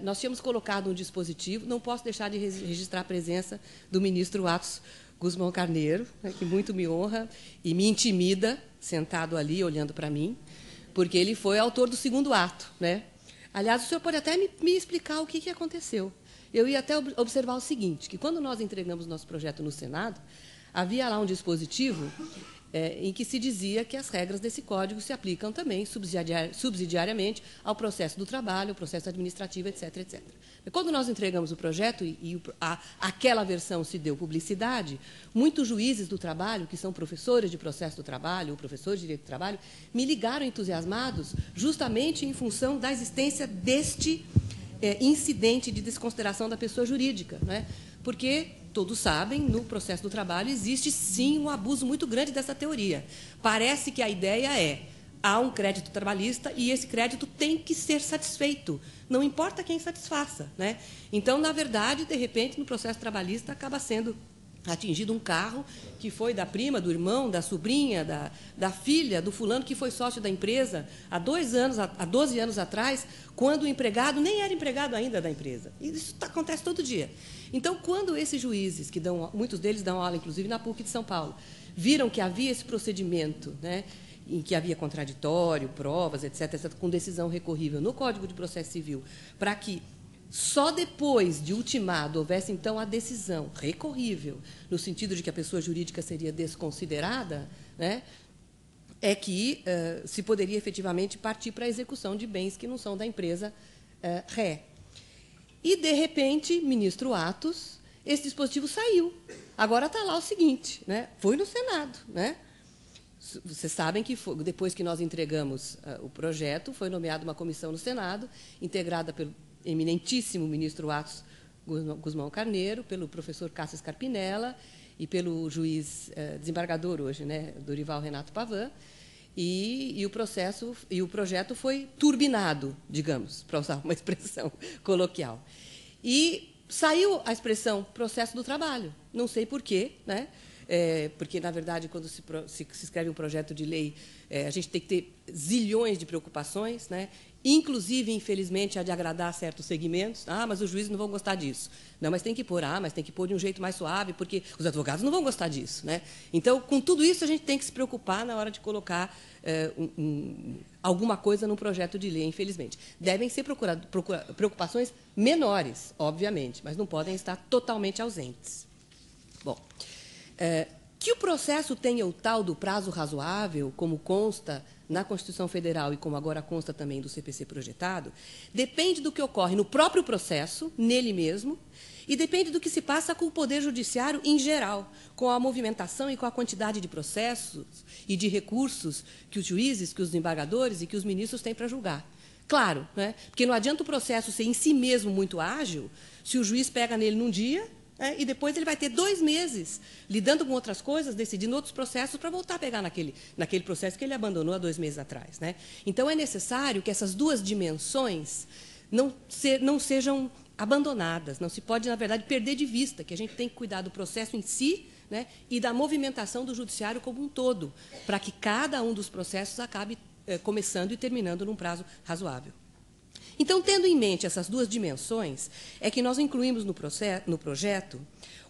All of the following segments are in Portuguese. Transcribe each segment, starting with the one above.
nós tínhamos colocado um dispositivo, não posso deixar de registrar a presença do ministro Atos Gusmão Carneiro, né, que muito me honra e me intimida, sentado ali, olhando para mim, porque ele foi autor do segundo ato, né? Aliás, o senhor pode até me explicar o que aconteceu. Eu ia até observar o seguinte, que quando nós entregamos nosso projeto no Senado, havia lá um dispositivo em que se dizia que as regras desse código se aplicam também subsidiariamente ao processo do trabalho, ao processo administrativo, etc., etc. E quando nós entregamos o projeto aquela versão se deu publicidade, muitos juízes do trabalho, que são professores de processo do trabalho ou professores de direito do trabalho, me ligaram entusiasmados justamente em função da existência deste incidente de desconsideração da pessoa jurídica, né? Porque, todos sabem, no processo do trabalho existe, sim, um abuso muito grande dessa teoria. Parece que a ideia há um crédito trabalhista e esse crédito tem que ser satisfeito, não importa quem satisfaça, né? Então, na verdade, de repente, no processo trabalhista, acaba sendo atingido um carro que foi da prima, do irmão, da sobrinha, da filha, do fulano que foi sócio da empresa há 12 anos atrás, quando o empregado nem era empregado ainda da empresa. E isso acontece todo dia. Então, quando esses juízes, muitos deles dão aula, inclusive, na PUC de São Paulo, viram que havia esse procedimento, né, em que havia contraditório, provas, etc., com decisão recorrível no Código de Processo Civil, para que só depois de ultimado houvesse, então, a decisão recorrível, no sentido de que a pessoa jurídica seria desconsiderada, né, é que se poderia efetivamente partir para a execução de bens que não são da empresa ré. E, de repente, ministro Atos, esse dispositivo saiu. Agora está lá o seguinte, né, foi no Senado, né? Vocês sabem que, depois que nós entregamos o projeto, foi nomeada uma comissão no Senado, integrada pelo eminentíssimo ministro Atos Gusmão Carneiro, pelo professor Cássio Scarpinella e pelo juiz desembargador hoje, né, Dorival Renato Pavan, e o projeto foi turbinado, digamos, para usar uma expressão coloquial. E saiu a expressão processo do trabalho. Não sei por quê, né? Porque, na verdade, quando se escreve um projeto de lei, a gente tem que ter zilhões de preocupações, né? Inclusive, infelizmente, há de agradar certos segmentos. Ah, mas os juízes não vão gostar disso. Não, mas tem que pôr, mas tem que pôr de um jeito mais suave, porque os advogados não vão gostar disso, né? Então, com tudo isso, a gente tem que se preocupar na hora de colocar alguma coisa num projeto de lei, infelizmente. Devem ser preocupações menores, obviamente, mas não podem estar totalmente ausentes. Bom, que o processo tenha o tal do prazo razoável, como consta na Constituição Federal e como agora consta também do CPC projetado, depende do que ocorre no próprio processo, nele mesmo, e depende do que se passa com o Poder Judiciário em geral, com a movimentação e com a quantidade de processos e de recursos que os juízes, que os desembargadores e que os ministros têm para julgar. Claro, né? Porque não adianta o processo ser em si mesmo muito ágil, se o juiz pega nele num dia, e depois ele vai ter 2 meses lidando com outras coisas, decidindo outros processos para voltar a pegar naquele processo que ele abandonou há 2 meses atrás, né? Então, é necessário que essas duas dimensões não sejam abandonadas. Não se pode, na verdade, perder de vista que a gente tem que cuidar do processo em si, né, e da movimentação do judiciário como um todo, para que cada um dos processos acabe começando e terminando num prazo razoável. Então, tendo em mente essas duas dimensões, é que nós incluímos no projeto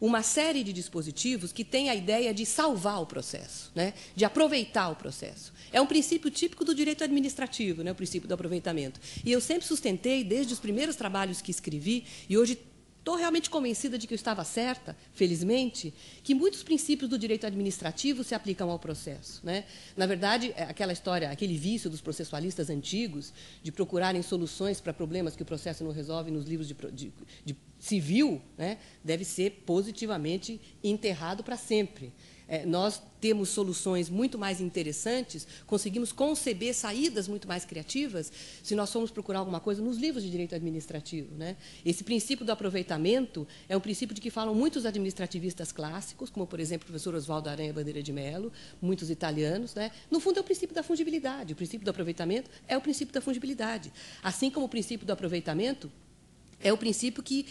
uma série de dispositivos que têm a ideia de salvar o processo, né? De aproveitar o processo. É um princípio típico do direito administrativo, né? O princípio do aproveitamento. E eu sempre sustentei, desde os primeiros trabalhos que escrevi, e hoje estou realmente convencida de que eu estava certa, felizmente, que muitos princípios do direito administrativo se aplicam ao processo, né? Na verdade, aquela história, aquele vício dos processualistas antigos de procurarem soluções para problemas que o processo não resolve nos livros de civil, né, deve ser positivamente enterrado para sempre. Nós temos soluções muito mais interessantes, conseguimos conceber saídas muito mais criativas se nós formos procurar alguma coisa nos livros de direito administrativo, né? Esse princípio do aproveitamento é um princípio de que falam muitos administrativistas clássicos, como, por exemplo, o professor Oswaldo Aranha Bandeira de Mello, muitos italianos, né? No fundo, é o princípio da fungibilidade. O princípio do aproveitamento é o princípio da fungibilidade. Assim como o princípio do aproveitamento é o princípio que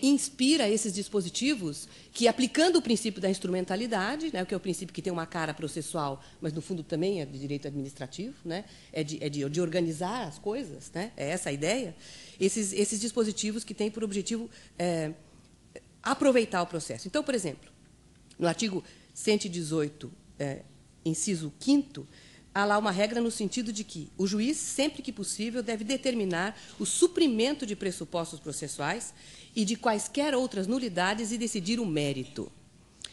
inspira esses dispositivos que, aplicando o princípio da instrumentalidade, né, que é o princípio que tem uma cara processual, mas, no fundo, também é de direito administrativo, né, de organizar as coisas, né, é essa a ideia, esses dispositivos que têm por objetivo aproveitar o processo. Então, por exemplo, no artigo 118, inciso 5º, há lá uma regra no sentido de que o juiz, sempre que possível, deve determinar o suprimento de pressupostos processuais e de quaisquer outras nulidades e decidir o mérito.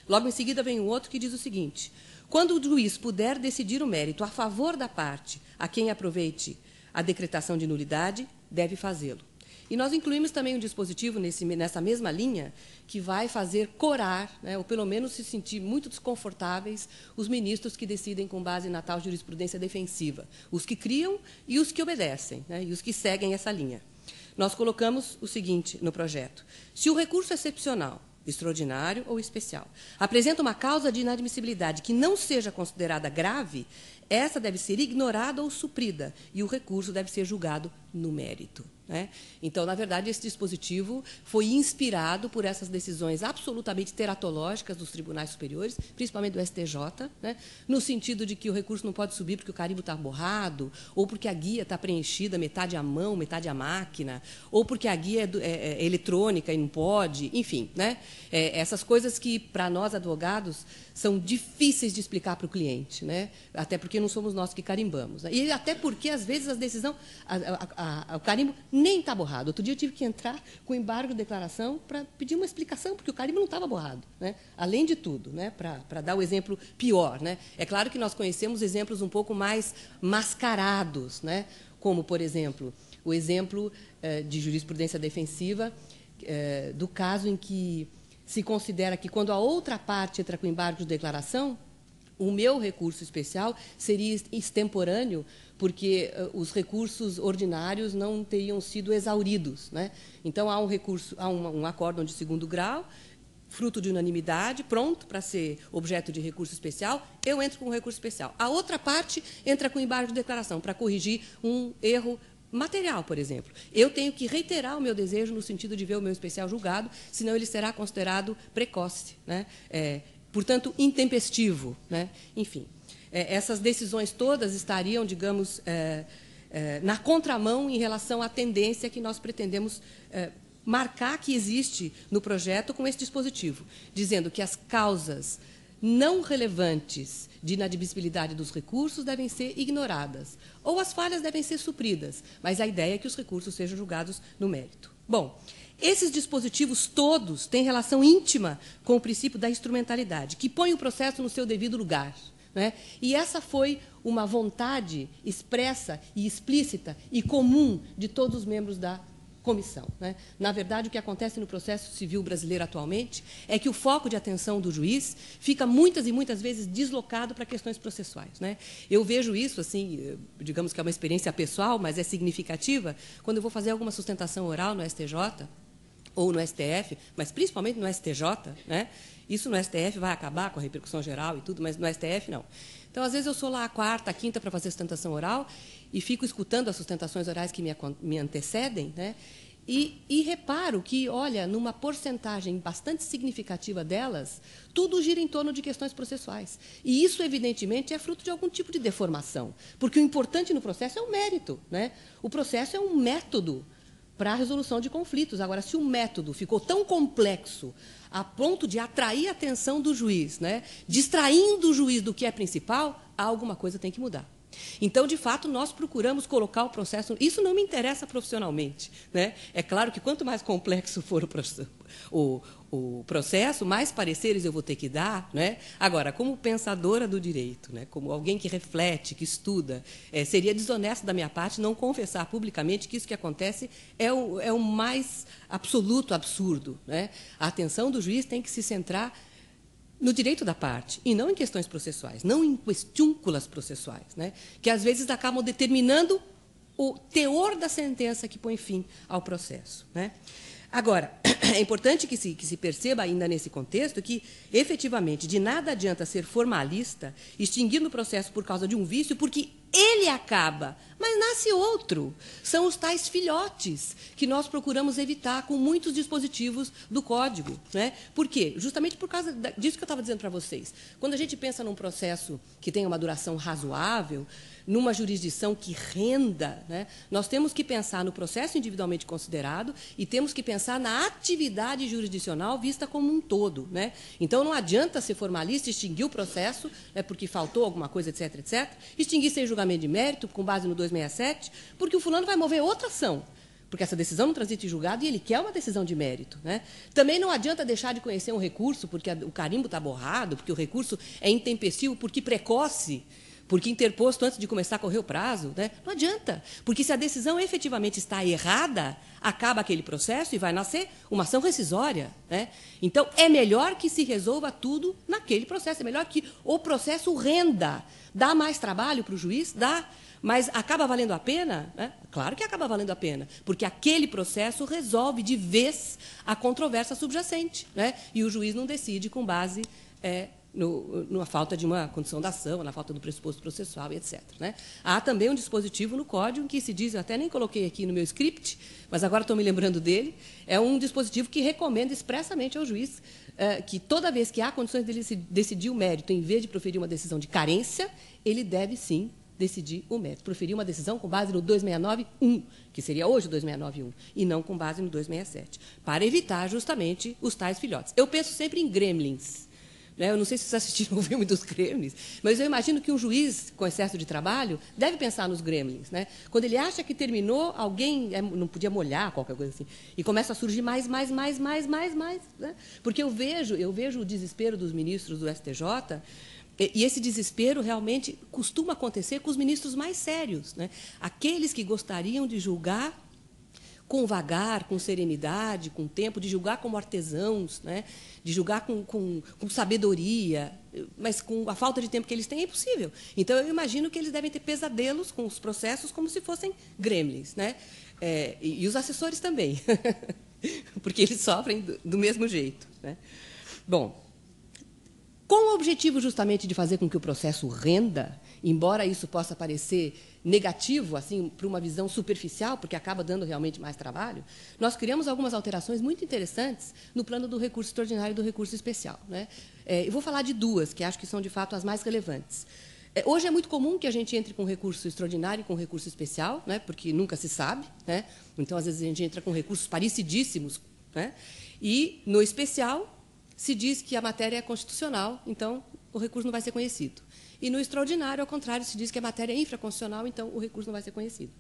Logo em seguida vem um outro que diz o seguinte: quando o juiz puder decidir o mérito a favor da parte a quem aproveite a decretação de nulidade, deve fazê-lo. E nós incluímos também um dispositivo nessa mesma linha que vai fazer corar, né, ou pelo menos se sentir muito desconfortáveis, os ministros que decidem com base na tal jurisprudência defensiva, os que criam e os que obedecem, né, e os que seguem essa linha. Nós colocamos o seguinte no projeto: se o recurso excepcional, extraordinário ou especial, apresenta uma causa de inadmissibilidade que não seja considerada grave, essa deve ser ignorada ou suprida, e o recurso deve ser julgado no mérito. Né? Então, na verdade, esse dispositivo foi inspirado por essas decisões absolutamente teratológicas dos tribunais superiores, principalmente do STJ, né? No sentido de que o recurso não pode subir porque o carimbo está borrado, ou porque a guia está preenchida metade à mão, metade à máquina, ou porque a guia é eletrônica e não pode, enfim. Né? Essas coisas que, para nós, advogados, são difíceis de explicar para o cliente, né? Até porque não somos nós que carimbamos. Né? E até porque, às vezes, a decisão, o carimbo nem está borrado. Outro dia eu tive que entrar com embargo de declaração para pedir uma explicação, porque o carimbo não estava borrado. Né? Além de tudo, né? Para dar o exemplo pior. Né? É claro que nós conhecemos exemplos um pouco mais mascarados, né? Como, por exemplo, o exemplo de jurisprudência defensiva do caso em que se considera que, quando a outra parte entra com embargo de declaração, o meu recurso especial seria extemporâneo, porque os recursos ordinários não teriam sido exauridos. Né? Então, há um acórdão de segundo grau, fruto de unanimidade, pronto para ser objeto de recurso especial, eu entro com um recurso especial. A outra parte entra com embargo de declaração para corrigir um erro material, por exemplo. Eu tenho que reiterar o meu desejo no sentido de ver o meu especial julgado, senão ele será considerado precoce, né? Portanto, intempestivo. Né? Enfim, essas decisões todas estariam, digamos, na contramão em relação à tendência que nós pretendemos marcar que existe no projeto com esse dispositivo, dizendo que as causas não relevantes de inadmissibilidade dos recursos devem ser ignoradas, ou as falhas devem ser supridas, mas a ideia é que os recursos sejam julgados no mérito. Bom, esses dispositivos todos têm relação íntima com o princípio da instrumentalidade, que põe o processo no seu devido lugar. Né? E essa foi uma vontade expressa e explícita e comum de todos os membros da comissão. Né? Na verdade, o que acontece no processo civil brasileiro atualmente é que o foco de atenção do juiz fica muitas e muitas vezes deslocado para questões processuais. Né? Eu vejo isso, assim, digamos que é uma experiência pessoal, mas é significativa, quando eu vou fazer alguma sustentação oral no STJ ou no STF, mas principalmente no STJ, né? Isso no STF vai acabar com a repercussão geral e tudo, mas no STF não. Então, às vezes, eu sou lá a quarta, a quinta para fazer sustentação oral e fico escutando as sustentações orais que me antecedem, né? E reparo que, olha, numa porcentagem bastante significativa delas, tudo gira em torno de questões processuais. E isso, evidentemente, é fruto de algum tipo de deformação, porque o importante no processo é o mérito. Né? O processo é um método para a resolução de conflitos. Agora, se o método ficou tão complexo a ponto de atrair a atenção do juiz, né, distraindo o juiz do que é principal, alguma coisa tem que mudar. Então, de fato, nós procuramos colocar o processo... Isso não me interessa profissionalmente. Né? É claro que quanto mais complexo for o processo, mais pareceres eu vou ter que dar. Né? Agora, como pensadora do direito, né? Como alguém que reflete, que estuda, seria desonesto da minha parte não confessar publicamente que isso que acontece é o mais absoluto absurdo. Né? A atenção do juiz tem que se centrar no direito da parte, e não em questões processuais, não em questiúnculas processuais, né, que às vezes acabam determinando o teor da sentença que põe fim ao processo. Né. Agora, é importante que se perceba ainda nesse contexto que, efetivamente, de nada adianta ser formalista, extinguindo o processo por causa de um vício, porque ele acaba, mas nasce outro. São os tais filhotes que nós procuramos evitar com muitos dispositivos do Código. Né? Por quê? Justamente por causa disso que eu estava dizendo para vocês. Quando a gente pensa num processo que tenha uma duração razoável, numa jurisdição que renda, né, nós temos que pensar no processo individualmente considerado e temos que pensar na atividade jurisdicional vista como um todo. Né? Então, não adianta ser formalista, extinguir o processo, né, porque faltou alguma coisa, etc., etc., extinguir sem julgamento de mérito, com base no 267, porque o fulano vai mover outra ação, porque essa decisão não transita em julgado e ele quer uma decisão de mérito. Né? Também não adianta deixar de conhecer um recurso porque o carimbo está borrado, porque o recurso é intempestivo, porque precoce, porque interposto antes de começar a correr o prazo. Né? Não adianta, porque se a decisão efetivamente está errada, acaba aquele processo e vai nascer uma ação rescisória. Né? Então, é melhor que se resolva tudo naquele processo, é melhor que o processo renda. Dá mais trabalho para o juiz? Dá. Mas acaba valendo a pena? Né? Claro que acaba valendo a pena, porque aquele processo resolve de vez a controvérsia subjacente. Né? E o juiz não decide com base na falta de uma condição da ação, na falta do pressuposto processual, etc. Né? Há também um dispositivo no Código que se diz, eu até nem coloquei aqui no meu script, mas agora estou me lembrando dele, é um dispositivo que recomenda expressamente ao juiz que toda vez que há condições dele decidir o mérito, em vez de proferir uma decisão de carência, ele deve, sim, decidir o mérito, proferir uma decisão com base no 269.1, que seria hoje o 269.1, e não com base no 267, para evitar justamente os tais filhotes. Eu penso sempre em gremlins. Eu não sei se vocês assistiram o filme dos Gremlins, mas eu imagino que um juiz com excesso de trabalho deve pensar nos Gremlins. Né? Quando ele acha que terminou, alguém não podia molhar, qualquer coisa assim, e começa a surgir mais. Né? Porque eu vejo o desespero dos ministros do STJ, e esse desespero realmente costuma acontecer com os ministros mais sérios. Né? Aqueles que gostariam de julgar com vagar, com serenidade, com tempo, de julgar como artesãos, né? De julgar com sabedoria, mas com a falta de tempo que eles têm é impossível. Então, eu imagino que eles devem ter pesadelos com os processos como se fossem gremlins. Né? E os assessores também, porque eles sofrem do mesmo jeito. Né? Bom, com o objetivo justamente de fazer com que o processo renda, embora isso possa parecer negativo, assim, para uma visão superficial, porque acaba dando realmente mais trabalho, nós criamos algumas alterações muito interessantes no plano do recurso extraordinário e do recurso especial. Né? Eu vou falar de duas, que acho que são, de fato, as mais relevantes. Hoje é muito comum que a gente entre com recurso extraordinário e com recurso especial, né? Porque nunca se sabe. Né? Então, às vezes, a gente entra com recursos parecidíssimos. Né? E, no especial, se diz que a matéria é constitucional, então o recurso não vai ser conhecido. E no extraordinário, ao contrário, se diz que a matéria é infraconstitucional, então o recurso não vai ser conhecido.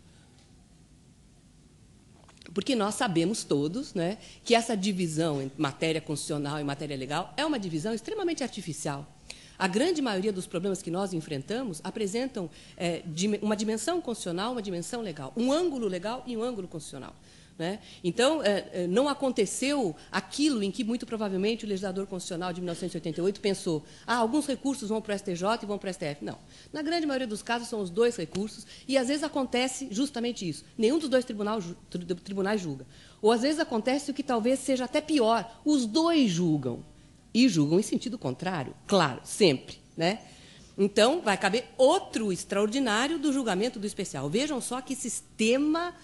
Porque nós sabemos todos, né, que essa divisão entre matéria constitucional e matéria legal é uma divisão extremamente artificial. A grande maioria dos problemas que nós enfrentamos apresentam uma dimensão constitucional, uma dimensão legal, um ângulo legal e um ângulo constitucional. Né? Então, não aconteceu aquilo em que, muito provavelmente, o legislador constitucional de 1988 pensou alguns recursos vão para o STJ e vão para o STF. Não. Na grande maioria dos casos, são os dois recursos, e, às vezes, acontece justamente isso. Nenhum dos dois tribunais julga. Ou, às vezes, acontece o que talvez seja até pior. Os dois julgam. E julgam em sentido contrário, claro, sempre. Né? Então, vai caber outro extraordinário do julgamento do especial. Vejam só que sistema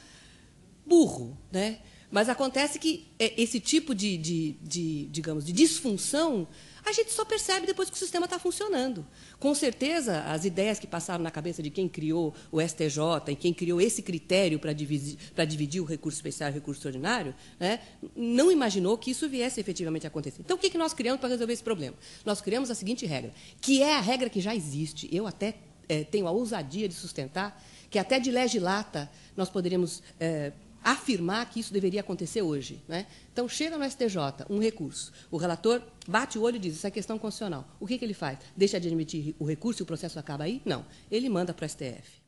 burro, né? Mas acontece que esse tipo digamos, de disfunção a gente só percebe depois que o sistema está funcionando. Com certeza, as ideias que passaram na cabeça de quem criou o STJ e quem criou esse critério para dividir o recurso especial e o recurso extraordinário, né, não imaginou que isso viesse efetivamente a acontecer. Então, o que nós criamos para resolver esse problema? Nós criamos a seguinte regra, que é a regra que já existe. Eu até tenho a ousadia de sustentar que até de lege lata nós poderíamos afirmar que isso deveria acontecer hoje. Né? Então, chega no STJ um recurso, o relator bate o olho e diz, isso é questão constitucional. O que ele faz? Deixa de admitir o recurso e o processo acaba aí? Não. Ele manda para o STF.